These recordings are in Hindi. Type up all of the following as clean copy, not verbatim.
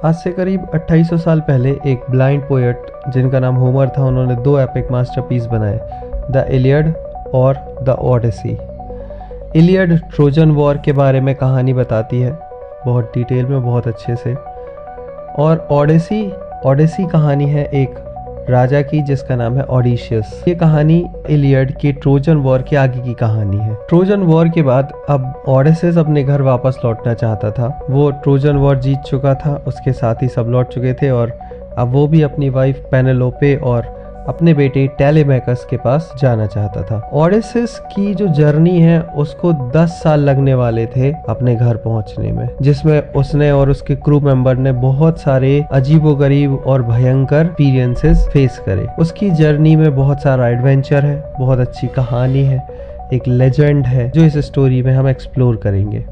आज से करीब 2800 साल पहले एक ब्लाइंड पोएट जिनका नाम होमर था, उन्होंने 2 एपिक मास्टरपीस बनाए, द इलियड और the Odyssey. Iliad Trojan war के बारे में कहानी बताती है बहुत डिटेल में, बहुत अच्छे से। और ओडिसी कहानी है एक राजा की जिसका नाम है ओडिशियस। ये कहानी इलियड के ट्रोजन वॉर के आगे की कहानी है। ट्रोजन वॉर के बाद अब ओडियस अपने घर वापस लौटना चाहता था। वो ट्रोजन वॉर जीत चुका था, उसके साथ ही सब लौट चुके थे और अब वो भी अपनी वाइफ पेनेलोपे और अपने बेटे टेलेमैकस के पास जाना चाहता था। ओडियस की जो जर्नी है उसको 10 साल लगने वाले थे अपने घर पहुंचने में, जिसमें उसने और उसके क्रू मेंबर ने बहुत सारे अजीबोगरीब और भयंकर एक्सपीरियंसेस फेस करे। उसकी जर्नी में बहुत सारा एडवेंचर है, बहुत अच्छी कहानी है, एक लेजेंड है जो इस स्टोरी में हम एक्सप्लोर करेंगे।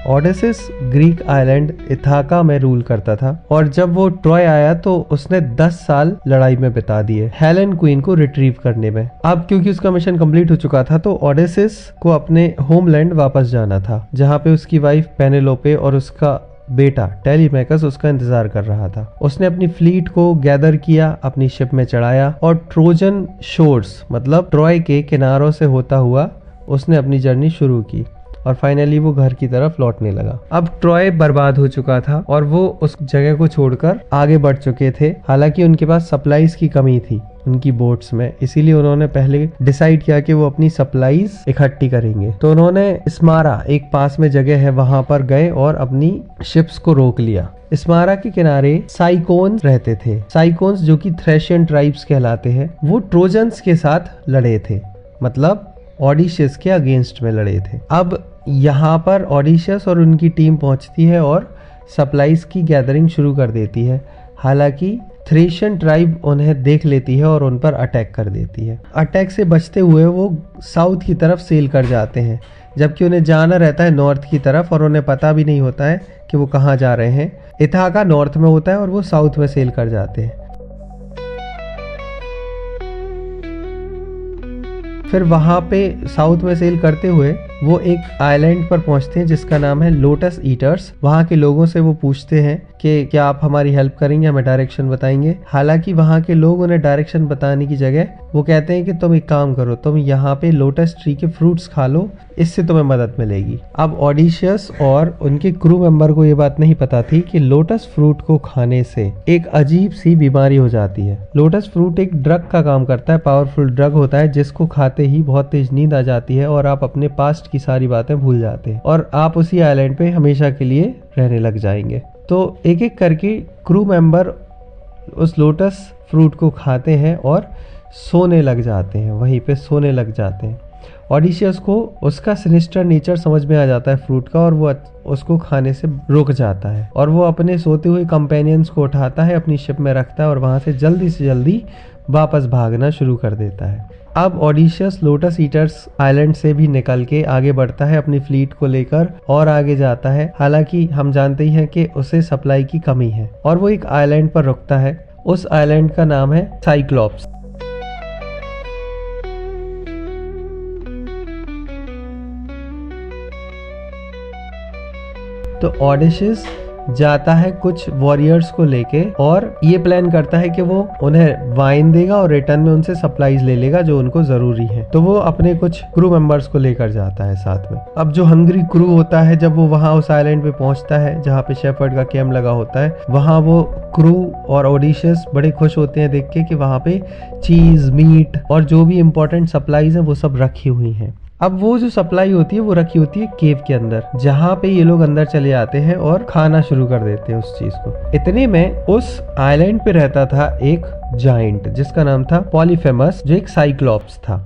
ओडियस ग्रीक आइलैंड इथाका में रूल करता था और जब वो ट्रॉय आया तो उसने 10 साल लड़ाई में बिता दिए हेलेन क्वीन को रिट्रीव करने में। अब क्योंकि उसका मिशन कंप्लीट हो चुका था तो ओडियस को अपने होमलैंड वापस जाना था, जहाँ पे उसकी वाइफ पेनेलोपे और उसका बेटा टेलेमैकस उसका इंतजार कर रहा था। उसने अपनी फ्लीट को गैदर किया, अपनी शिप में चढ़ाया और ट्रोजन शोर्स मतलब ट्रॉय के किनारों से होता हुआ उसने अपनी जर्नी शुरू की और फाइनली वो घर की तरफ लौटने लगा। अब ट्रॉय बर्बाद हो चुका था और वो उस जगह को छोड़कर आगे बढ़ चुके थे। हालांकि उनके पास सप्लाईज की कमी थी उनकी बोट्स में, इसीलिए उन्होंने पहले डिसाइड किया कि वो अपनी सप्लाईज इकट्ठी करेंगे। तो उन्होंने स्मारा, एक पास में जगह है, वहां पर गए और अपनी शिप्स को रोक लिया। स्मारा के किनारे साइकोन्स रहते थे। साइकोन्स जो कि थ्रेशियन ट्राइब्स कहलाते हैं, वो ट्रोजन्स के साथ लड़े थे, मतलब ओडिशियस के अगेंस्ट में लड़े थे। अब यहाँ पर ओडिशियस और उनकी टीम पहुंचती है और सप्लाईज की गैदरिंग शुरू कर देती है। हालांकि थ्रेशियन ट्राइब उन्हें देख लेती है और उन पर अटैक कर देती है। अटैक से बचते हुए वो साउथ की तरफ सेल कर जाते हैं, जबकि उन्हें जाना रहता है नॉर्थ की तरफ और उन्हें पता भी नहीं होता है कि वो कहाँ जा रहे हैं। इथाका नॉर्थ में होता है और वो साउथ में सेल कर जाते हैं। फिर वहाँ पे साउथ में सेल करते हुए वो एक आइलैंड पर पहुँचते हैं जिसका नाम है लोटस ईटर्स। वहाँ के लोगों से वो पूछते हैं कि क्या आप हमारी हेल्प करेंगे, हमें डायरेक्शन बताएंगे। हालांकि वहाँ के लोग उन्हें डायरेक्शन बताने की जगह वो कहते हैं कि तुम एक काम करो, तुम यहाँ पे लोटस ट्री के फ्रूट्स खा लो, इससे तुम्हें मदद मिलेगी। अब ओडिशियस और उनके क्रू मेंबर को ये बात नहीं पता थी कि लोटस फ्रूट को खाने से एक अजीब सी बीमारी हो जाती है। लोटस फ्रूट एक ड्रग का काम करता है, पावरफुल ड्रग होता है जिसको खाते ही बहुत तेज नींद आ जाती है और आप अपने पास्ट की सारी बातें भूल जाते हैं और आप उसी आइलैंड पे हमेशा के लिए रहने लग जाएंगे। तो एक एक करके क्रू मेंबर उस लोटस फ्रूट को खाते हैं और सोने लग जाते हैं, वहीं पे सोने लग जाते हैं। ओडिशियस को उसका सिनिस्टर नेचर समझ में आ जाता है फ्रूट का और वो उसको खाने से रुक जाता है और वो अपने सोते हुए कंपेनियंस को उठाता है, अपनी शिप में रखता है और वहां से जल्दी वापस भागना शुरू कर देता है। अब ओडिशियस लोटस ईटर्स आइलैंड से भी निकल के आगे बढ़ता है, अपनी फ्लीट को लेकर और आगे जाता है। हालांकि हम जानते ही हैं कि उसे सप्लाई की कमी है और वो एक आइलैंड पर रुकता है। उस आइलैंड का नाम है साइक्लोप्स। तो ओडिशियस जाता है कुछ वॉरियर्स को लेके और ये प्लान करता है कि वो उन्हें वाइन देगा और रिटर्न में उनसे सप्लाईज ले लेगा जो उनको जरूरी है। तो वो अपने कुछ क्रू मेंबर्स को लेकर जाता है साथ में। अब जो हंग्री क्रू होता है, जब वो वहाँ उस आइलैंड पे पहुंचता है जहाँ पे शेफर्ड का कैंप लगा होता है, वहाँ वो क्रू और ओडिशियस बड़े खुश होते हैं देख के कि वहाँ पे चीज, मीट और जो भी इम्पोर्टेंट सप्लाईज है वो सब रखी हुई है। अब वो जो सप्लाई होती है वो रखी होती है केव के अंदर, जहाँ पे ये लोग अंदर चले आते हैं और खाना शुरू कर देते हैं उस चीज को। इतने में उस आइलैंड पे रहता था एक जाइंट जिसका नाम था पॉलीफेमस, जो एक साइक्लोप्स था।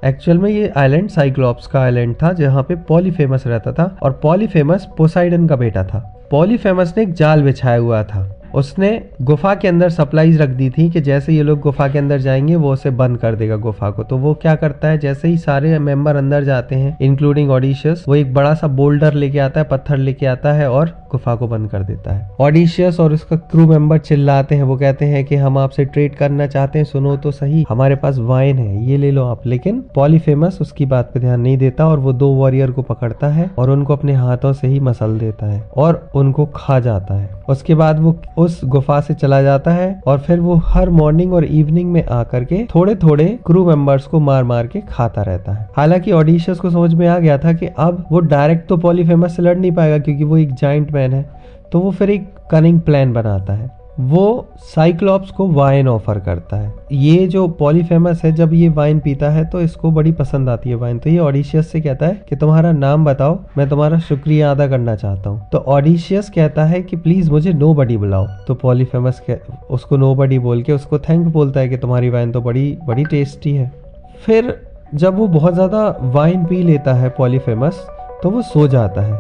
एक्चुअल में ये आइलैंड साइक्लोप्स का आइलैंड था जहाँ पे पॉलीफेमस रहता था और पॉलीफेमस पोसाइडन का बेटा था। पॉलीफेमस ने एक जाल बिछाया हुआ था। उसने गुफा के अंदर सप्लाईज रख दी थी कि जैसे ये लोग गुफा के अंदर जाएंगे वो उसे बंद कर देगा गुफा को। तो वो क्या करता है, जैसे ही सारे मेंबर अंदर जाते हैं इंक्लूडिंग ओडिशियस, वो एक बड़ा सा बोल्डर लेके आता है, पत्थर लेके आता है और गुफा को बंद कर देता है। ऑडिशियस और उसका क्रू मेंबर चिल्लाते हैं, वो कहते हैं कि हम आपसे ट्रेड करना चाहते हैं, सुनो तो सही, हमारे पास वाइन है, ये ले लो आप। लेकिन पॉलीफेमस उसकी बात पे ध्यान नहीं देता और वो 2 वॉरियर को पकड़ता है और उनको अपने हाथों से ही मसल देता है और उनको खा जाता है। उसके बाद वो उस गुफा से चला जाता है और फिर वो हर मॉर्निंग और इवनिंग में आकर के थोड़े थोड़े क्रू मेंबर्स को मार मार के खाता रहता है। हालांकि ऑडिशियस को समझ में आ गया था कि अब वो डायरेक्ट तो पॉलीफेमस से लड़ नहीं पाएगा क्योंकि वो एक जायंट मैन है, तो वो फिर एक कनिंग प्लान बनाता है। वो साइक्लॉप्स को वाइन ऑफर करता है। ये जो पॉलीफेमस है जब ये वाइन पीता है तो इसको बड़ी पसंद आती है वाइन, तो ये ऑडिशियस से कहता है कि तुम्हारा नाम बताओ, मैं तुम्हारा शुक्रिया अदा करना चाहता हूँ। तो ऑडिशियस कहता है कि प्लीज मुझे नोबडी बुलाओ। तो पॉलीफेमस उसको नोबडी बोल के उसको थैंक बोलता है कि तुम्हारी वाइन तो बड़ी बड़ी टेस्टी है। फिर जब वो बहुत ज्यादा वाइन पी लेता है पॉलीफेमस, तो वो सो जाता है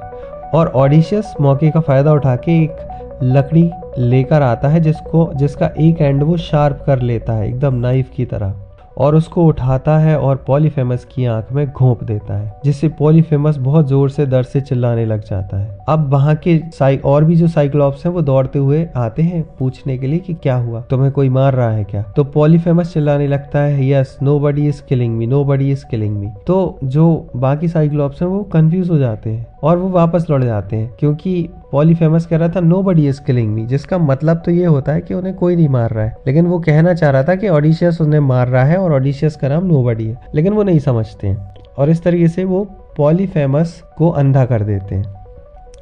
और ऑडिशियस मौके का फायदा उठा के एक लकड़ी लेकर आता है जिसका एक एंड वो शार्प कर लेता है एकदम नाइफ की तरह, और उसको उठाता है और पॉलीफेमस की आंख में घोंप देता है, जिससे पॉलीफेमस बहुत जोर से दर्द से चिल्लाने लग जाता है। अब वहां के और भी जो साइक्लॉप्स हैं वो दौड़ते हुए आते हैं पूछने के लिए कि क्या हुआ, तुम्हें कोई मार रहा है क्या। तो पॉलीफेमस चिल्लाने लगता है yes nobody is killing me, nobody is killing मी। तो जो बाकी साइक्लॉप्स हैं वो कंफ्यूज हो जाते हैं और वो वापस लौट जाते हैं क्योंकि पॉलीफेमस कह रहा था नोबडी इज किलिंग मी, जिसका मतलब तो ये होता है कि उन्हें कोई नहीं मार रहा है, लेकिन वो कहना चाह रहा था कि ऑडिशियस उन्हें मार रहा है और ऑडिशियस का नाम नोबडी है, लेकिन वो नहीं समझते हैं और इस तरीके से वो पॉलीफेमस को अंधा कर देते हैं।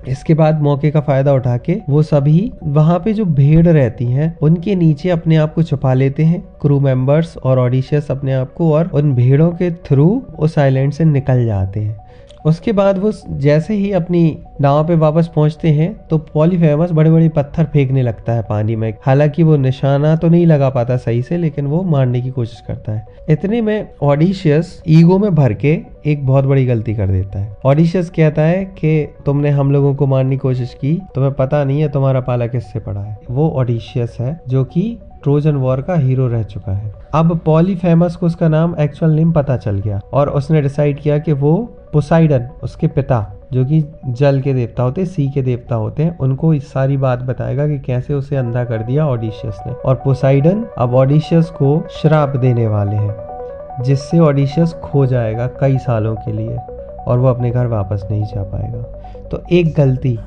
इसके बाद मौके का फायदा उठा के वो सभी वहां पे जो भेड़ रहती हैं उनके नीचे अपने आप को छुपा लेते हैं, क्रू मेंबर्स और ऑडिशियस अपने आप को, और उन भेड़ों के थ्रू उस आइलैंड से निकल जाते हैं। उसके बाद वो जैसे ही अपनी नाव पे वापस पहुंचते हैं तो पॉलीफेमस बड़े बड़े पत्थर फेंकने लगता है पानी में। हालांकि वो निशाना तो नहीं लगा पाता सही से, लेकिन वो मारने की कोशिश करता है। इतने में ऑडिशियस ईगो में भर के एक बहुत बड़ी गलती कर देता है। ऑडिशियस कहता है कि तुमने हम लोगों को मारने की कोशिश की, तुम्हें पता नहीं है तुम्हारा पाला किससे पड़ा है। वो ऑडिशियस है जो कि ट्रोजन वॉर का हीरो रह चुका है। अब पॉलीफेमस को उसका नाम एक्चुअल नेम पता चल गया और उसने डिसाइड किया कि वो पोसाइडन, उसके पिता जो कि जल के देवता होते हैं, सी के देवता होते हैं, उनको इस सारी बात बताएगा कि कैसे उसे अंधा कर दिया ऑडिशियस ने। और पोसाइडन अब ऑडिशियस को श्राप देने वाले हैं जिससे ऑडिशियस खो जाएगा कई सालों के लिए और वो अपने घर वापस नहीं जा पाएगा। तो एक गलती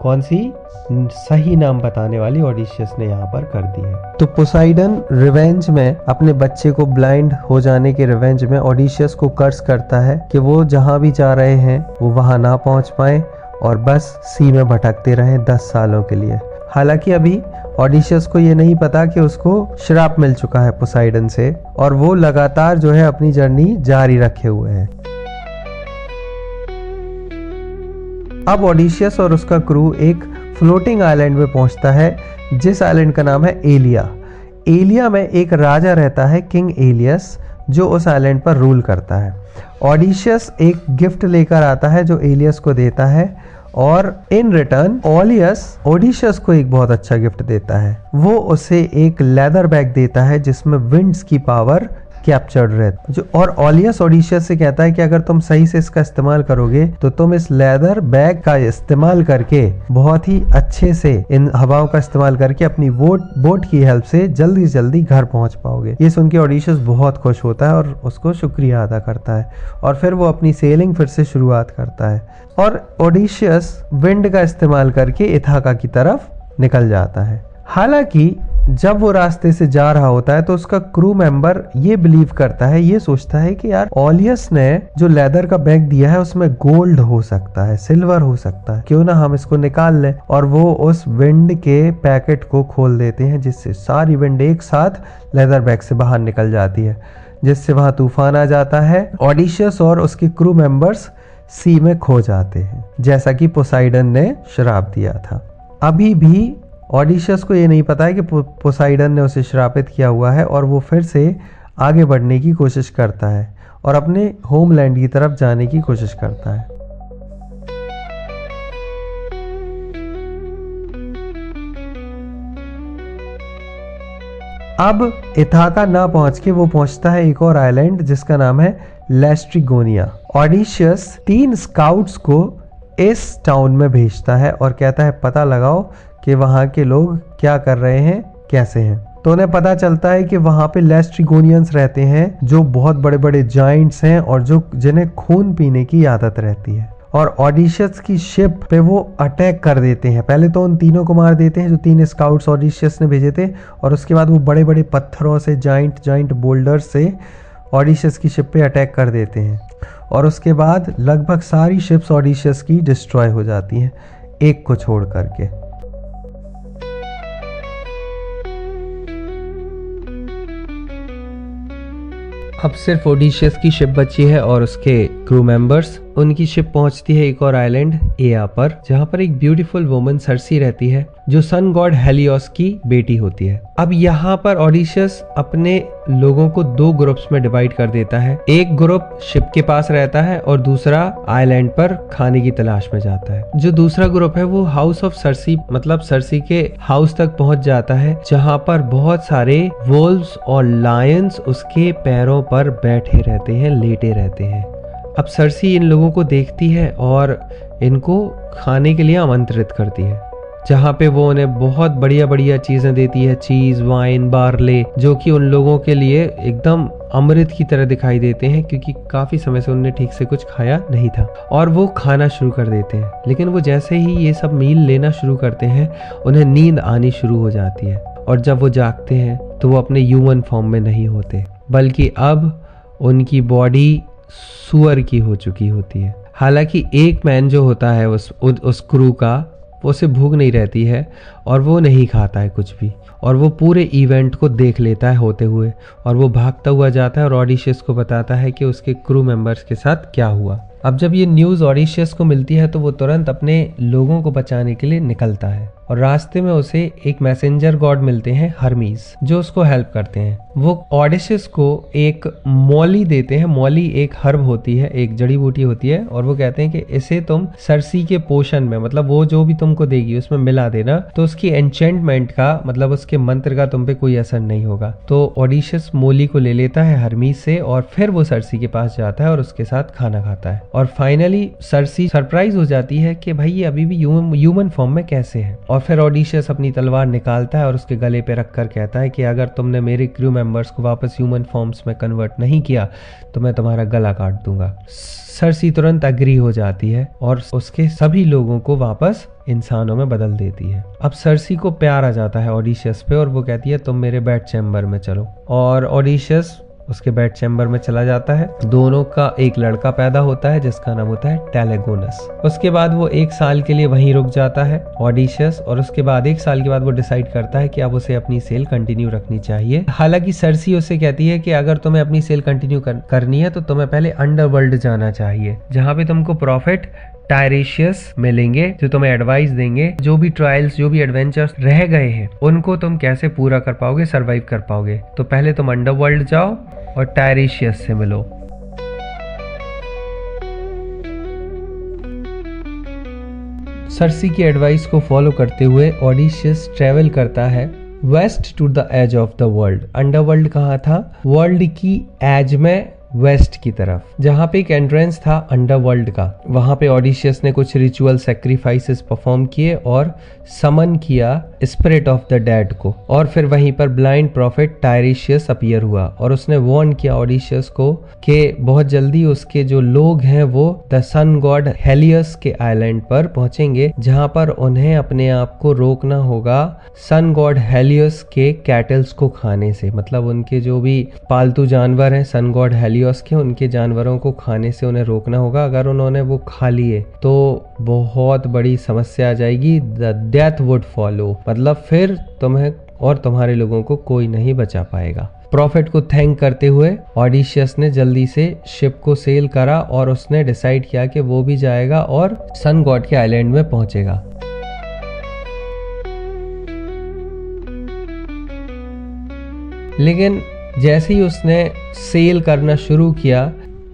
कौन सी, सही नाम बताने वाली ऑडिशियस ने यहाँ पर कर दी है। तो पोसाइडन रिवेंज में अपने बच्चे को ब्लाइंड हो जाने के रिवेंज में ऑडिशियस को कर्स करता है कि वो जहाँ भी जा रहे हैं वो वहाँ ना पहुँच पाए और बस सी में भटकते रहें 10 सालों के लिए। हालांकि अभी ऑडिशियस को ये नहीं पता कि उसको श्राप मिल चुका है पोसाइडन से और वो लगातार जो है अपनी जर्नी जारी रखे हुए है। अब ऑडिशियस और उसका क्रू एक फ्लोटिंग आइलैंड में पहुंचता है जिस आइलैंड का नाम है एलिया। एलिया में एक राजा रहता है, किंग एलियस, जो उस आइलैंड पर रूल करता है। ऑडिशियस एक गिफ्ट लेकर आता है जो एलियस को देता है और इन रिटर्न ऑडिशियस को एक बहुत अच्छा गिफ्ट देता है। वो उसे एक लेदर बैग देता है जिसमें विंड्स की पावर कैप्चर्ड रहती जो, और ऑडिशियस से कहता है कि अगर तुम सही से इसका इस्तेमाल करोगे तो तुम इस लेदर बैग का इस्तेमाल करके बहुत ही अच्छे से इन हवाओं का इस्तेमाल करके अपनी बोट की हेल्प से जल्दी से जल्दी घर पहुंच पाओगे। ये सुन के ऑडिशियस बहुत खुश होता है और उसको शुक्रिया अदा करता है और फिर वो अपनी सेलिंग फिर से शुरुआत करता है और ऑडिशियस विंड का इस्तेमाल करके इथाका की तरफ निकल जाता है। हालांकि जब वो रास्ते से जा रहा होता है तो उसका क्रू मेंबर ये बिलीव करता है, ये सोचता है कि यार ऑलियस ने जो लेदर का बैग दिया है उसमें गोल्ड हो सकता है, सिल्वर हो सकता है, क्यों ना हम इसको निकाल लें। और वो उस विंड के पैकेट को खोल देते हैं जिससे सारी विंड एक साथ लेदर बैग से बाहर निकल जाती है, जिससे वहां तूफान आ जाता है। ऑडिशियस और उसके क्रू मेंबर्स सी में खो जाते हैं जैसा कि पोसाइडन ने श्राप दिया था। अभी भी ऑडिशियस को ये नहीं पता है कि पोसाइडन ने उसे श्रापित किया हुआ है और वो फिर से आगे बढ़ने की कोशिश करता है और अपने होमलैंड की तरफ जाने की कोशिश करता है। अब इथाका ना पहुंच के वो पहुंचता है एक और आइलैंड जिसका नाम है लेस्ट्रिगोनिया। ऑडिशियस 3 स्काउट्स को इस टाउन में भेजता है और कहता है पता लगाओ कि वहाँ के लोग क्या कर रहे हैं, कैसे हैं। तो उन्हें पता चलता है कि वहाँ पे लेस्ट्रिगोनियंस रहते हैं जो बहुत बड़े बड़े जाइंट्स हैं और जिन्हें खून पीने की आदत रहती है। और ऑडिशियस की शिप पे वो अटैक कर देते हैं। पहले तो उन तीनों को मार देते हैं जो 3 स्काउट्स ऑडिशियस ने भेजे थे, और उसके बाद वो बड़े बड़े पत्थरों से, जाइंट बोल्डर्स से ऑडिशियस की शिप पे अटैक कर देते हैं। और उसके बाद लगभग सारी शिप्स ऑडिशियस की डिस्ट्रॉय हो जाती हैं, एक को छोड़ करके। अब सिर्फ ओडिशियस की शिप बची है और उसके क्रू मेंबर्स। उनकी शिप पहुंचती है एक और आइलैंड एया पर, जहां पर एक ब्यूटीफुल वुमन सर्सी रहती है जो सन गॉड हेलियोस की बेटी होती है। अब यहाँ पर ओडिशियस अपने लोगों को 2 ग्रुप्स में डिवाइड कर देता है। एक ग्रुप शिप के पास रहता है और दूसरा आइलैंड पर खाने की तलाश में जाता है। जो दूसरा ग्रुप है वो हाउस ऑफ सर्सी, मतलब सर्सी के हाउस तक पहुंच जाता है, जहां पर बहुत सारे वोल्व्स और लायंस उसके पैरों पर बैठे रहते हैं, लेटे रहते हैं। अब सर्सी इन लोगों को देखती है और इनको खाने के लिए आमंत्रित करती है, जहाँ पे वो उन्हें बहुत बढ़िया बढ़िया चीजें देती है, चीज, वाइन, बार्ले, जो कि उन लोगों के लिए एकदम अमृत की तरह दिखाई देते हैं, क्योंकि काफी समय से उन्होंने ठीक से कुछ खाया नहीं था। और वो खाना शुरू कर देते हैं, लेकिन वो जैसे ही ये सब मील लेना शुरू करते हैं उन्हें नींद आनी शुरू हो जाती है। और जब वो जागते हैं तो वो अपने ह्यूमन फॉर्म में नहीं होते, बल्कि अब उनकी बॉडी सुअर की हो चुकी होती है। हालांकि एक मैन जो होता है उस क्रू का, वो उसे भूख नहीं रहती है और वो नहीं खाता है कुछ भी, और वो पूरे इवेंट को देख लेता है होते हुए, और वो भागता हुआ जाता है और ऑडिशियस को बताता है कि उसके क्रू मेंबर्स के साथ क्या हुआ। अब जब ये न्यूज़ ऑडिशियस को मिलती है तो वो तुरंत अपने लोगों को बचाने के लिए निकलता है, और रास्ते में उसे एक मैसेंजर गॉड मिलते हैं, हर्मीस, जो उसको हेल्प करते हैं। वो ऑडिशियस को एक मौली देते हैं। मौली एक हर्ब होती है, एक जड़ी बूटी होती है, और वो कहते हैं कि इसे तुम सर्सी के पोशन में, मतलब वो जो भी तुमको देगी उसमें मिला देना, तो उसकी एन्चेंटमेंट का, मतलब उसके मंत्र का तुम पे कोई असर नहीं होगा। तो ऑडिशियस मौली को ले लेता है हर्मीस से, और फिर वो सर्सी के पास जाता है और उसके साथ खाना खाता है। और फाइनली सर्सी सरप्राइज हो जाती है कि भाई ये अभी भी ह्यूमन फॉर्म में कैसे है। और फिर ऑडिशियस अपनी तलवार निकालता है और उसके गले पे रखकर कहता है कि अगर तुमने मेरे क्रू मेंबर्स को वापस ह्यूमन फॉर्म्स में कन्वर्ट नहीं किया तो मैं तुम्हारा गला काट दूंगा। सर्सी तुरंत एग्री हो जाती है और उसके सभी लोगों को वापस इंसानों में बदल देती है। अब सर्सी को प्यार आ जाता है ऑडिशियस पे, और वो कहती है तुम मेरे बेड चैम्बर में चलो, और ऑडिशियस उसके बेड चैम्बर में चला जाता है। दोनों का एक लड़का पैदा होता है जिसका नाम होता है टेलेगोनस। उसके बाद वो 1 साल के लिए वहीं रुक जाता है ऑडिशियस, और उसके बाद 1 साल के बाद वो डिसाइड करता है कि अब उसे अपनी सेल कंटिन्यू रखनी चाहिए। हालांकि सर्सी उसे कहती है कि अगर तुम्हें अपनी सेल कंटिन्यू करनी है तो तुम्हें पहले अंडरवर्ल्ड जाना चाहिए, जहाँ पे तुमको प्रॉफिट टायरेशियस मिलेंगे, जो तुम्हें एडवाइस देंगे, जो भी ट्रायल्स, जो भी एडवेंचर्स रह गए हैं उनको तुम कैसे पूरा कर पाओगे, सरवाइव कर पाओगे। तो पहले तुम अंडरवर्ल्ड जाओ और टायरेशियस से मिलो। सर्सी की एडवाइस को फॉलो करते हुए ऑडिशियस ट्रेवल करता है west to the edge of the world. Underworld कहाँ था? वर्ल्ड की एज में वेस्ट की तरफ, जहाँ पे एक एंट्रेंस था अंडरवर्ल्ड का। वहां पे ऑडिशियस ने कुछ रिचुअल सैक्रिफाइसेस परफॉर्म किए और समन किया स्पिरिट ऑफ द डेड को, और फिर वहीं पर ब्लाइंड प्रॉफिट टायरेशियस अपीयर हुआ, और उसने वार्न किया ऑडिशियस को कि बहुत जल्दी उसके जो लोग हैं वो द सन गॉड हेलियस के आइलैंड पर पहुंचेंगे, जहां पर उन्हें अपने आप को रोकना होगा सन गॉड हेलियस के कैटल्स को खाने से। मतलब उनके जो भी पालतू जानवर हैं सन गॉड हेलियस के, उनके जानवरों को खाने से उन्हें रोकना होगा। अगर उन्होंने वो खा लिए तो बहुत बड़ी समस्या आ जाएगी, द डेथ वुड फॉलो, मतलब फिर तुम्हें और तुम्हारे लोगों को कोई नहीं बचा पाएगा। प्रॉफिट को थैंक करते हुए ऑडिशियस ने जल्दी से शिप को सेल करा, और उसने डिसाइड किया कि वो भी जाएगा और सन गॉड के आइलैंड में पहुंचेगा। लेकिन जैसे ही उसने सेल करना शुरू किया,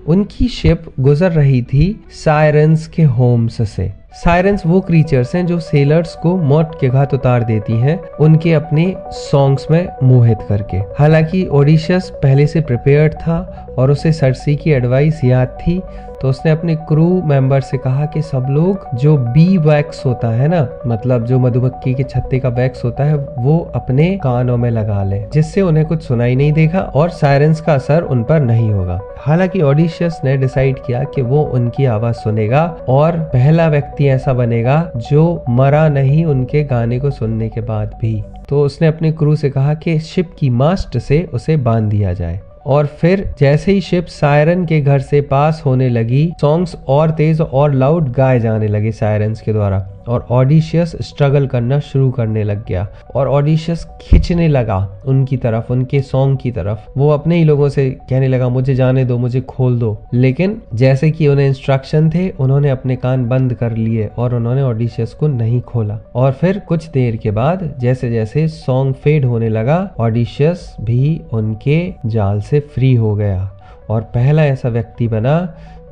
उनकी शिप गुजर रही थी सायरन्स के होम्स से। सायरन्स वो क्रीचर्स हैं जो सेलर्स को मौत के घाट उतार देती हैं, उनके अपने सॉन्ग्स में मोहित करके। हालांकि ओडिशियस पहले से प्रिपेयर्ड था और उसे सर्सी की एडवाइस याद थी, तो उसने अपने क्रू मेंबर से कहा कि सब लोग जो बी वैक्स होता है ना, मतलब जो मधुमक्खी के छत्ते का वैक्स होता है, वो अपने कानों में लगा ले, जिससे उन्हें कुछ सुनाई नहीं देगा और सायरन्स का असर उन पर नहीं होगा। हालांकि ऑडिशियस ने डिसाइड किया कि वो उनकी आवाज सुनेगा और पहला व्यक्ति ऐसा बनेगा जो मरा नहीं उनके गाने को सुनने के बाद भी। तो उसने अपने क्रू से कहा कि शिप की मास्ट से उसे बांध दिया जाए। और फिर जैसे ही शिप सायरन के घर से पास होने लगी, सॉन्ग्स और तेज और लाउड गाए जाने लगे सायरन्स के द्वारा, और ऑडिशियस स्ट्रगल करना शुरू करने लग गया और ऑडिशियस खींचने लगा उनकी तरफ, उनके सॉन्ग की तरफ। वो अपने ही लोगों से कहने लगा मुझे जाने दो, मुझे खोल दो। लेकिन जैसे कि उन्हें इंस्ट्रक्शन थे, उन्होंने अपने कान बंद कर लिए और उन्होंने ऑडिशियस को नहीं खोला। और फिर कुछ देर के बाद जैसे जैसे सॉन्ग फेड होने लगा, ऑडिशियस भी उनके जाल से फ्री हो गया और पहला ऐसा व्यक्ति बना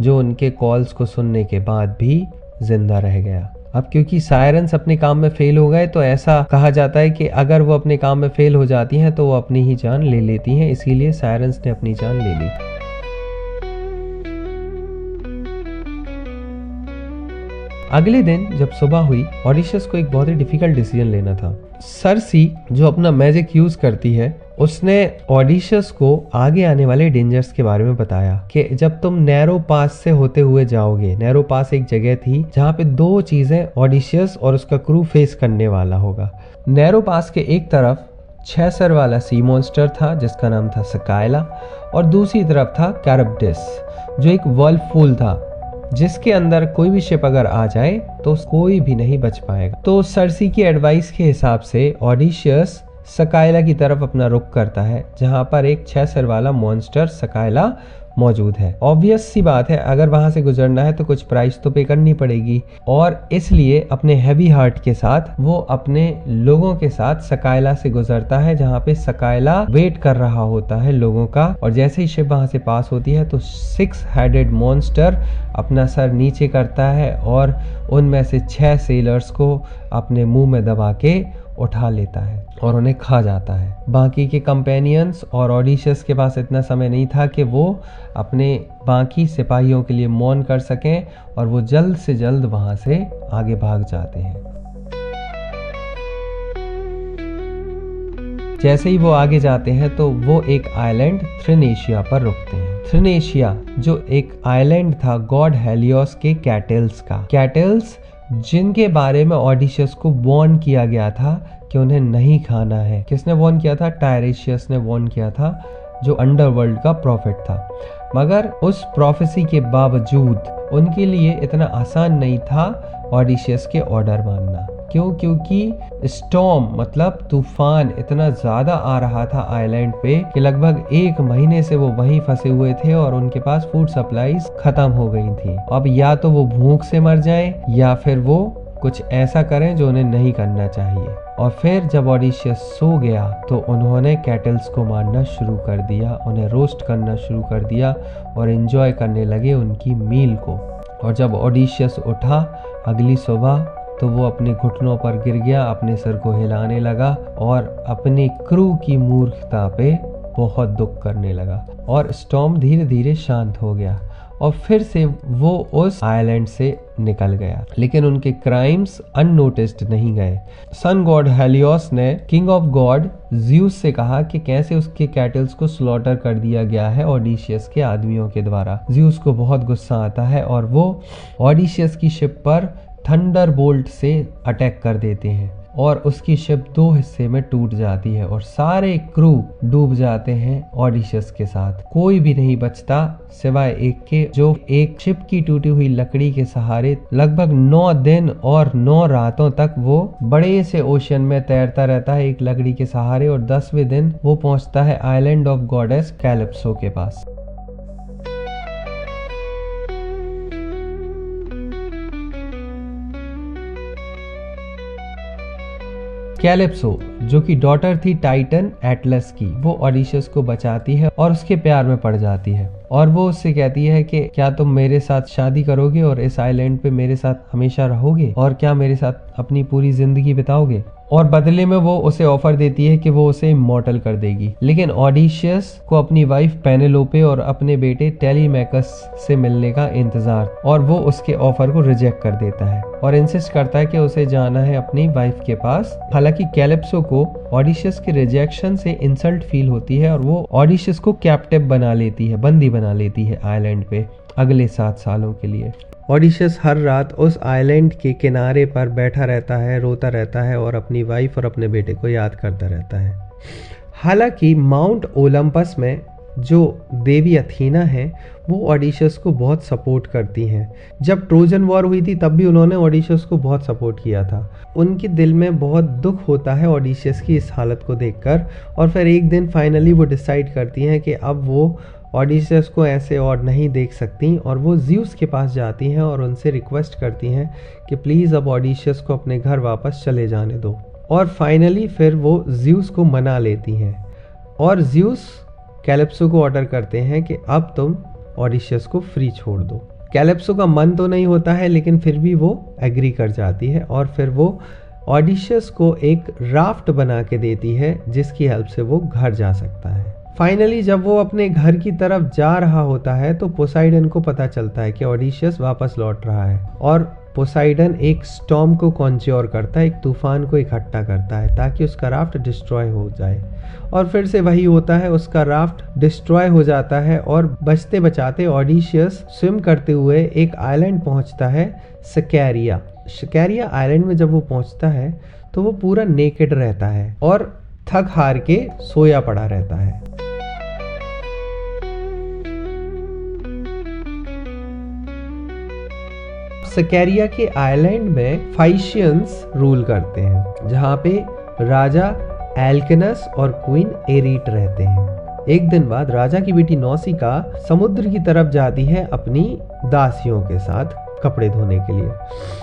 जो उनके कॉल्स को सुनने के बाद भी जिंदा रह गया। अब क्योंकि सायरन्स अपने काम में फेल हो गए, तो ऐसा कहा जाता है कि अगर वो अपने काम में फेल हो जाती हैं तो वो अपनी ही जान ले लेती हैं, इसीलिए सायरन्स ने अपनी जान ले ली। अगले दिन जब सुबह हुई, ऑडिशियस को एक बहुत ही डिफिकल्ट डिसीजन लेना था। सर्सी जो अपना मैजिक यूज करती है, उसने ऑडिशियस को आगे आने वाले डेंजर्स के बारे में बताया कि जब तुम नैरो पास से होते हुए जाओगे, नैरो पास एक जगह थी जहाँ पे दो चीजें ऑडिशियस और उसका क्रू फेस करने वाला होगा। नैरो पास के एक तरफ 6 सर वाला सी मॉन्स्टर था जिसका नाम था सकायला, और दूसरी तरफ था कैरब्डिस जो एक वर्लफूल था जिसके अंदर कोई भी शिप अगर आ जाए तो कोई भी नहीं बच पाएगा। तो सर्सी की एडवाइस के हिसाब से ऑडिशियस सकायला की तरफ अपना रुख करता है, जहां पर एक 6 सर वाला मॉन्स्टर सकायला मौजूद है। ऑब्वियस सी बात है, अगर वहां से गुजरना है तो कुछ प्राइस तो पे करनी पड़ेगी, और इसलिए अपने हैवी हार्ट के साथ वो अपने लोगों के साथ सकायला से गुजरता है, जहां पे सकायला वेट कर रहा होता है लोगों का। और जैसे ही शिप वहां से पास होती है तो 6 हेडेड मॉन्स्टर अपना सर नीचे करता है और उनमें से 6 सेलर्स को अपने मुंह में दबा के उठा लेता है और उन्हें खा जाता है। बाकी के कंपेनियंस और ऑडिशियस के पास इतना समय नहीं था कि वो अपने बाकी सिपाहियों के लिए मौन कर सकें, और वो जल्द से जल्द वहां से आगे भाग जाते हैं। जैसे ही वो आगे जाते हैं तो वो एक आइलैंड थ्रिनेशिया पर रुकते हैं। थ्रिनेशिया जो एक आइलैंड था गॉड हेलियोस के कैटल्स का, कैटल्स जिनके बारे में ऑडिशियस को वार्न किया गया था कि उन्हें नहीं खाना है। किसने वार्न किया था? टायरेशियस ने वार्न किया था, जो अंडरवर्ल्ड का प्रॉफिट था। मगर उस प्रोफेसी के बावजूद उनके लिए इतना आसान नहीं था ऑडिशियस के ऑर्डर मानना। क्यों? क्योंकि स्टॉर्म मतलब तूफान इतना ज्यादा आ रहा था आइलैंड पे कि लगभग 1 महीने से वो वहीं फंसे हुए थे और उनके पास फूड सप्लाईज खत्म हो गई थी। अब या तो वो भूख से मर जाएं या फिर वो कुछ ऐसा करें जो उन्हें नहीं करना चाहिए। और फिर जब ऑडिशियस सो गया तो उन्होंने कैटल्स को मारना शुरू कर दिया, उन्हें रोस्ट करना शुरू कर दिया और एंजॉय करने लगे उनकी मील को। और जब ऑडिशियस उठा अगली सुबह तो वो अपने घुटनों पर गिर गया, अपने सर को हिलाने लगा और अपने क्रू की मूर्खता पे बहुत दुख करने लगा। और स्टॉर्म धीरे धीरे शांत हो गया और फिर से वो उस आइलैंड से निकल गया, लेकिन उनके क्राइम्स अननोटिस्ड नहीं गए। सन गॉड हेलियोस ने किंग ऑफ गॉड ज़्यूस से कहा कि कैसे उसके कैटल्स को स्लॉटर कर दिया गया है ऑडिशियस के आदमियों के द्वारा। ज़्यूस को बहुत गुस्सा आता है और वो ऑडिशियस की शिप पर थंडरबोल्ट से अटैक कर देते हैं और उसकी शिप 2 हिस्से में टूट जाती है और सारे क्रू डूब जाते हैं ऑडिशियस के साथ। कोई भी नहीं बचता सिवाय एक के, जो एक शिप की टूटी हुई लकड़ी के सहारे लगभग 9 दिन और 9 रातों तक वो बड़े से ओशन में तैरता रहता है एक लकड़ी के सहारे, और 10वें दिन वो पहुंचता है आइलैंड ऑफ गॉडेस कैलिप्सो के पास। कैलिप्सो जो कि डॉटर थी टाइटन एटलस की, वो ऑडिशियस को बचाती है और उसके प्यार में पड़ जाती है और वो उससे कहती है कि क्या तुम मेरे साथ शादी करोगे और इस आइलैंड पे मेरे साथ हमेशा रहोगे और क्या मेरे साथ अपनी पूरी जिंदगी बिताओगे। और बदले में वो उसे ऑफर देती है कि वो उसे इमॉर्टल कर देगी। लेकिन ऑडिशियस को अपनी वाइफ पेनेलोपे और अपने बेटे टेलीमैकस से मिलने का इंतजार, और वो उसके ऑफर को रिजेक्ट कर देता है और इंसिस्ट करता है कि उसे जाना है अपनी वाइफ के पास। हालांकि कैलिप्सो को ऑडिशियस के रिजेक्शन से इंसल्ट फील होती है और वो ऑडिशियस को कैप्टिव बना लेती है, बंदी बना लेती है आइलैंड पे अगले 7 सालों के लिए। ऑडिशियस हर रात उस आइलैंड के किनारे पर बैठा रहता है, रोता रहता है और अपनी वाइफ और अपने बेटे को याद करता रहता है। हालांकि माउंट ओलंपस में जो देवी अथीना है वो ऑडिशियस को बहुत सपोर्ट करती हैं। जब ट्रोजन वॉर हुई थी तब भी उन्होंने ऑडिशियस को बहुत सपोर्ट किया था। उनके दिल में बहुत दुख होता है ऑडिशियस की इस हालत को देखकर, और फिर एक दिन फाइनली वो डिसाइड करती हैं कि अब वो ऑडिशियस को ऐसे और नहीं देख सकती, और वो ज़्यूस के पास जाती हैं और उनसे रिक्वेस्ट करती हैं कि प्लीज़ अब ऑडिशियस को अपने घर वापस चले जाने दो। और फाइनली फिर वो ज़्यूस को मना लेती हैं और ज़्यूस कैलिप्सो को ऑर्डर करते हैं कि अब तुम ऑडिशियस को फ्री छोड़ दो। कैलिप्सो का मन तो नहीं होता है लेकिन फिर भी वो एग्री कर जाती है और फिर वो ऑडिशियस को एक राफ्ट बना के देती है जिसकी हेल्प से वो घर जा सकता है। फाइनली जब वो अपने घर की तरफ जा रहा होता है तो पोसाइडन को पता चलता है कि ऑडिशियस वापस लौट रहा है, और पोसाइडन एक स्टॉर्म को कॉन्ज्योर करता है, एक तूफान को इकट्ठा करता है ताकि उसका राफ्ट डिस्ट्रॉय हो जाए। और फिर से वही होता है, उसका राफ्ट डिस्ट्रॉय हो जाता है और बचते बचाते ऑडिशियस स्विम करते हुए एक आइलैंड पहुंचता है, सिकेरिया। सिकेरिया आइलैंड में जब वो पहुंचता है तो वो पूरा नेकेड रहता है और थक हार के सोया पड़ा रहता है। सिकेरिया के आइलैंड में फाइशियंस रूल करते हैं, जहाँ पे राजा एल्केनस और क्वीन एरीट रहते हैं। एक दिन बाद राजा की बेटी नौसिका समुद्र की तरफ जाती है अपनी दासियों के साथ कपड़े धोने के लिए,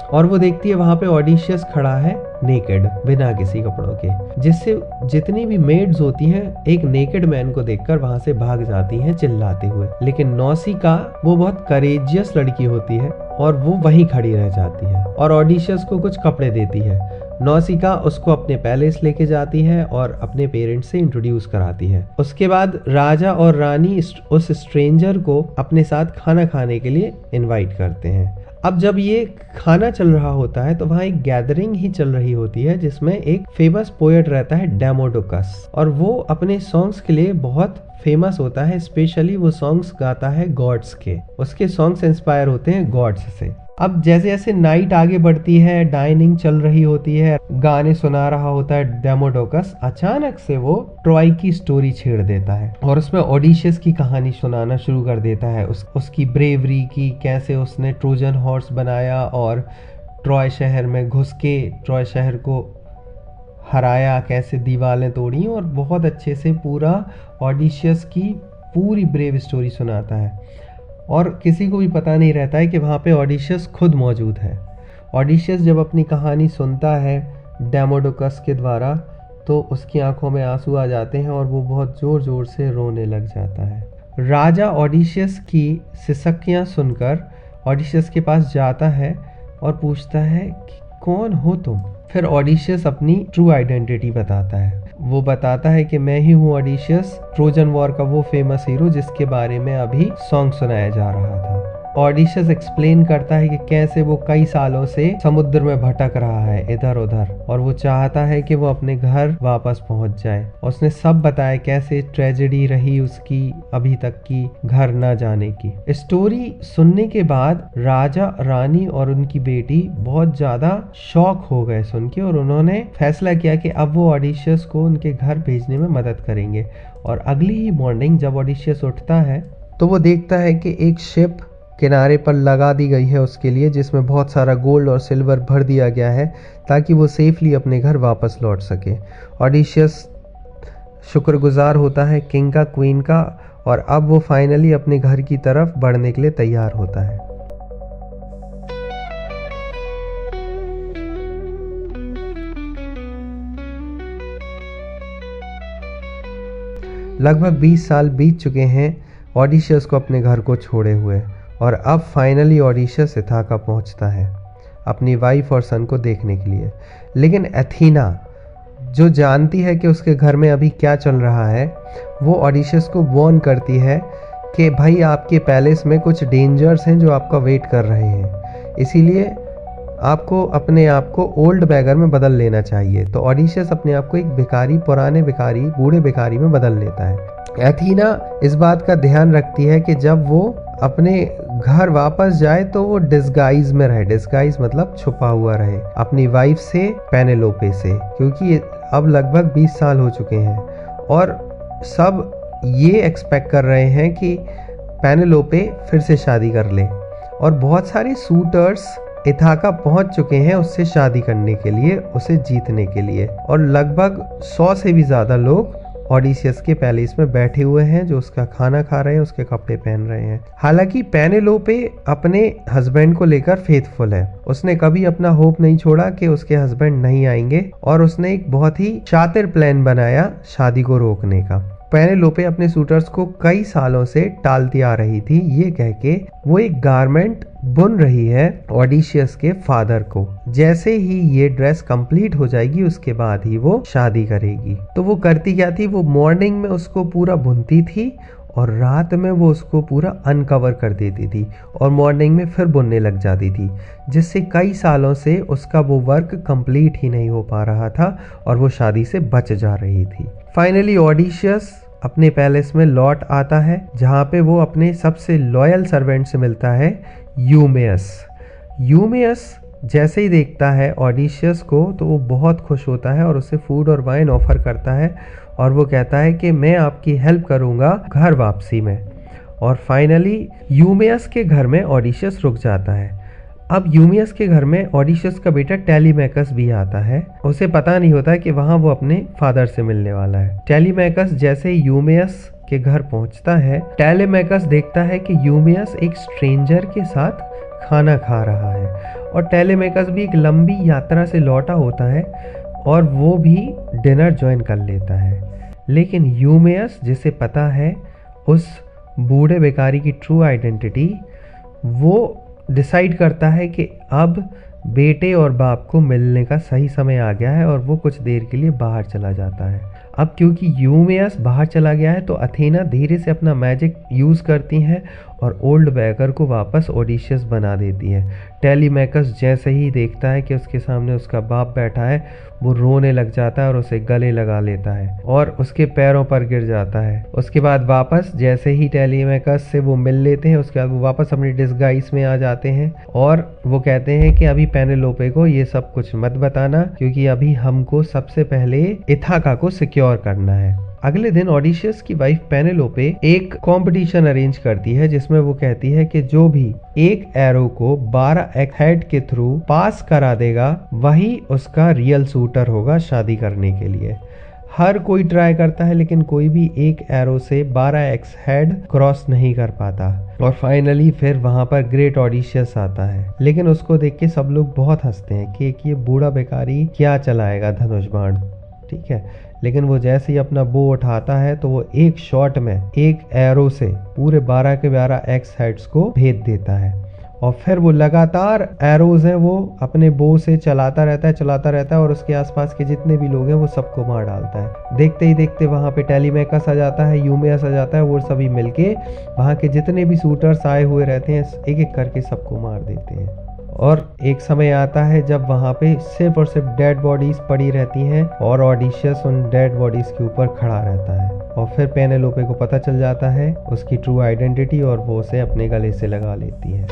और वो देखती है वहां पे ऑडिशियस खड़ा है नेकेड, बिना किसी कपड़ों के, जिससे जितनी भी मेड्स होती हैं एक नेकेड मैन को देखकर वहां से भाग जाती हैं चिल्लाते हुए। लेकिन नौसिका वो बहुत करेजियस लड़की होती है और वो वहीं खड़ी रह जाती है और ऑडिशियस को कुछ कपड़े देती है। नौसिका उसको अपने पैलेस लेके जाती है और अपने पेरेंट्स से इंट्रोड्यूस कराती है। उसके बाद राजा और रानी उस स्ट्रेंजर को अपने साथ खाना खाने के लिए इनवाइट करते हैं। अब जब ये खाना चल रहा होता है तो वहाँ एक गैदरिंग ही चल रही होती है जिसमें एक फेमस पोएट रहता है डेमोडोकस, और वो अपने सॉन्ग्स के लिए बहुत फेमस होता है। स्पेशली वो सॉन्ग्स गाता है गॉड्स के, उसके सॉन्ग्स इंस्पायर होते हैं गॉड्स से। अब जैसे जैसे नाइट आगे बढ़ती है, डाइनिंग चल रही होती है, गाने सुना रहा होता है डेमोडोकस, अचानक से वो ट्रॉय की स्टोरी छेड़ देता है और उसमें ऑडिशियस की कहानी सुनाना शुरू कर देता है, उसकी ब्रेवरी की, कैसे उसने ट्रोजन हॉर्स बनाया और ट्रॉय शहर में घुस के ट्रॉय शहर को हराया, कैसे दीवारें तोड़ी, और बहुत अच्छे से पूरा ऑडिशियस की पूरी ब्रेव स्टोरी सुनाता है। और किसी को भी पता नहीं रहता है कि वहाँ पे ऑडिशियस खुद मौजूद है। ऑडिशियस जब अपनी कहानी सुनता है डेमोडोकस के द्वारा तो उसकी आंखों में आंसू आ जाते हैं और वो बहुत ज़ोर ज़ोर से रोने लग जाता है। राजा ऑडिशियस की सिसकियाँ सुनकर ऑडिशियस के पास जाता है और पूछता है कि कौन हो तुम। फिर ऑडिशियस अपनी ट्रू आइडेंटिटी बताता है। वो बताता है कि मैं ही हूँ ऑडिशियस, ट्रोजन वॉर का वो फेमस हीरो जिसके बारे में अभी सॉन्ग सुनाया जा रहा था। ऑडिशियस एक्सप्लेन करता है कि कैसे वो कई सालों से समुद्र में भटक रहा है इधर उधर, और वो चाहता है कि वो अपने घर वापस पहुंच जाए। उसने सब बताया कैसे ट्रेजेडी रही उसकी अभी तक की घर न जाने की। स्टोरी सुनने के बाद राजा, रानी और उनकी बेटी बहुत ज्यादा शॉक हो गए सुन के, और उन्होंने फैसला किया कि अब वो ऑडिशियस को उनके घर भेजने में मदद करेंगे। और अगली ही मॉर्निंग जब ऑडिशियस उठता है तो वो देखता है कि एक शिप किनारे पर लगा दी गई है उसके लिए, जिसमें बहुत सारा गोल्ड और सिल्वर भर दिया गया है ताकि वो सेफली अपने घर वापस लौट सके। ऑडिशियस शुक्रगुजार होता है किंग का, क्वीन का, और अब वो फाइनली अपने घर की तरफ बढ़ने के लिए तैयार होता है। लगभग 20 साल बीत चुके हैं ऑडिशियस को अपने घर को छोड़े हुए, और अब फाइनली ऑडिशियस इथाका पहुंचता है अपनी वाइफ और सन को देखने के लिए। लेकिन एथीना जो जानती है कि उसके घर में अभी क्या चल रहा है, वो ओडिशियस को वार्न करती है कि भाई आपके पैलेस में कुछ डेंजर्स हैं जो आपका वेट कर रहे हैं, इसीलिए आपको अपने आप को ओल्ड बैगर में बदल लेना चाहिए। तो ओडिशियस अपने आप को एक भिखारी, पुराने भिखारी, बूढ़े भिखारी में बदल लेता है। एथीना इस बात का ध्यान रखती है कि जब वो अपने घर वापस जाए तो वो डिस्गाइज में रहे। डिस्गाइज मतलब छुपा हुआ रहे अपनी वाइफ से, पेनेलोपे से, क्योंकि अब लगभग 20 साल हो चुके हैं और सब ये एक्सपेक्ट कर रहे हैं कि पेनेलोपे फिर से शादी कर ले। और बहुत सारे सूटर्स इथाका पहुंच चुके हैं उससे शादी करने के लिए, उसे जीतने के लिए, और लगभग 100 से भी ज़्यादा लोग ओडिशियस के पैलेस में बैठे हुए हैं जो उसका खाना खा रहे हैं, उसके कपड़े पहन रहे हैं। हालांकि पेनेलोपे अपने हस्बैंड को लेकर फेथफुल है। उसने कभी अपना होप नहीं छोड़ा कि उसके हस्बैंड नहीं आएंगे और उसने एक बहुत ही शातिर प्लान बनाया शादी को रोकने का। पेनेलोपे अपने सूटर्स को कई सालों से टालती आ रही थी, ये कह के वो एक गारमेंट बुन रही है ओडिशियस के फादर को। जैसे ही ये ड्रेस कंप्लीट हो जाएगी उसके बाद ही वो शादी करेगी। तो वो करती क्या थी, वो मॉर्निंग में उसको पूरा बुनती थी और रात में वो उसको पूरा अनकवर कर देती थी और मॉर्निंग में फिर बुनने लग जाती थी, जिससे कई सालों से उसका वो वर्क कंप्लीट ही नहीं हो पा रहा था और वो शादी से बच जा रही थी। फाइनली ओडिशियस अपने पैलेस में लौट आता है जहाँ पे वो अपने सबसे लॉयल सर्वेंट से मिलता है, यूमेयस। यूमेयस जैसे ही देखता है ओडिशियस को तो वो बहुत खुश होता है और उसे फूड और वाइन ऑफर करता है और वो कहता है कि मैं आपकी हेल्प करूँगा घर वापसी में। और फाइनली यूमेयस के घर में ओडिशियस रुक जाता है। अब यूमेयस के घर में ओडिशियस का बेटा टेलीमैकस भी आता है। उसे पता नहीं होता कि वहाँ वो अपने फादर से मिलने वाला है। टेलीमैकस जैसे ही यूमेयस के घर पहुँचता है, टेलीमैकस देखता है कि यूमेयस एक स्ट्रेंजर के साथ खाना खा रहा है और टेलीमैकस भी एक लंबी यात्रा से लौटा होता है और वो भी डिनर ज्वाइन कर लेता है। लेकिन यूमेयस, जिसे पता है उस बूढ़े बेकारी की ट्रू आइडेंटिटी, वो डिसाइड करता है कि अब बेटे और बाप को मिलने का सही समय आ गया है और वो कुछ देर के लिए बाहर चला जाता है। अब क्योंकि यूमेयस बाहर चला गया है तो अथेना धीरे से अपना मैजिक यूज़ करती हैं और ओल्ड बैगर को वापस ओडिशियस बना देती है। टेलीमैकस जैसे ही देखता है कि उसके सामने उसका बाप बैठा है, वो रोने लग जाता है और उसे गले लगा लेता है और उसके पैरों पर गिर जाता है। उसके बाद वापस जैसे ही टेलीमैकस से वो मिल लेते हैं, उसके बाद वो वापस अपनी डिस्गाइज में आ जाते हैं और वो कहते हैं कि अभी पेनेलोपे को ये सब कुछ मत बताना, क्योंकि अभी हमको सबसे पहले इथाका को सिक्योर करना है। अगले दिन ओडिशियस की वाइफ पेनेलोपे एक कंपटीशन अरेंज करती है जिसमें वो कहती है कि जो भी एक एरो को 12 एक्स हेड के थ्रू पास करा देगा वही उसका रियल सूटर होगा शादी करने के लिए। हर कोई ट्राई करता है लेकिन कोई भी एक एरो से 12 एक्स हेड क्रॉस नहीं कर पाता और फाइनली फिर वहां पर ग्रेट ओडिशियस आता है। लेकिन उसको देख के सब लोग बहुत हंसते हैं कि ये बूढ़ा बेकारी क्या चलाएगा धनुष बाण, ठीक है। लेकिन वो जैसे ही अपना बो उठाता है तो वो एक शॉट में एक एरो से पूरे 12 के 12 एक्स हेड्स को भेद देता है और फिर वो लगातार एरोज हैं वो अपने बो से चलाता रहता है और उसके आसपास के जितने भी लोग हैं वो सबको मार डालता है। देखते ही देखते वहाँ पे टेलीमैकस आ जाता है, यूमेयस आ जाता है, वो सभी मिलके वहाँ के जितने भी शूटर्स आए हुए रहते हैं एक एक करके सबको मार देते हैं। और एक समय आता है जब वहाँ पे सिर्फ और सिर्फ डेड बॉडीज पड़ी रहती हैं और ओडिशियस उन डेड बॉडीज के ऊपर खड़ा रहता है और फिर पेनेलोपे को पता चल जाता है उसकी ट्रू आइडेंटिटी और वो उसे अपने गले से लगा लेती है।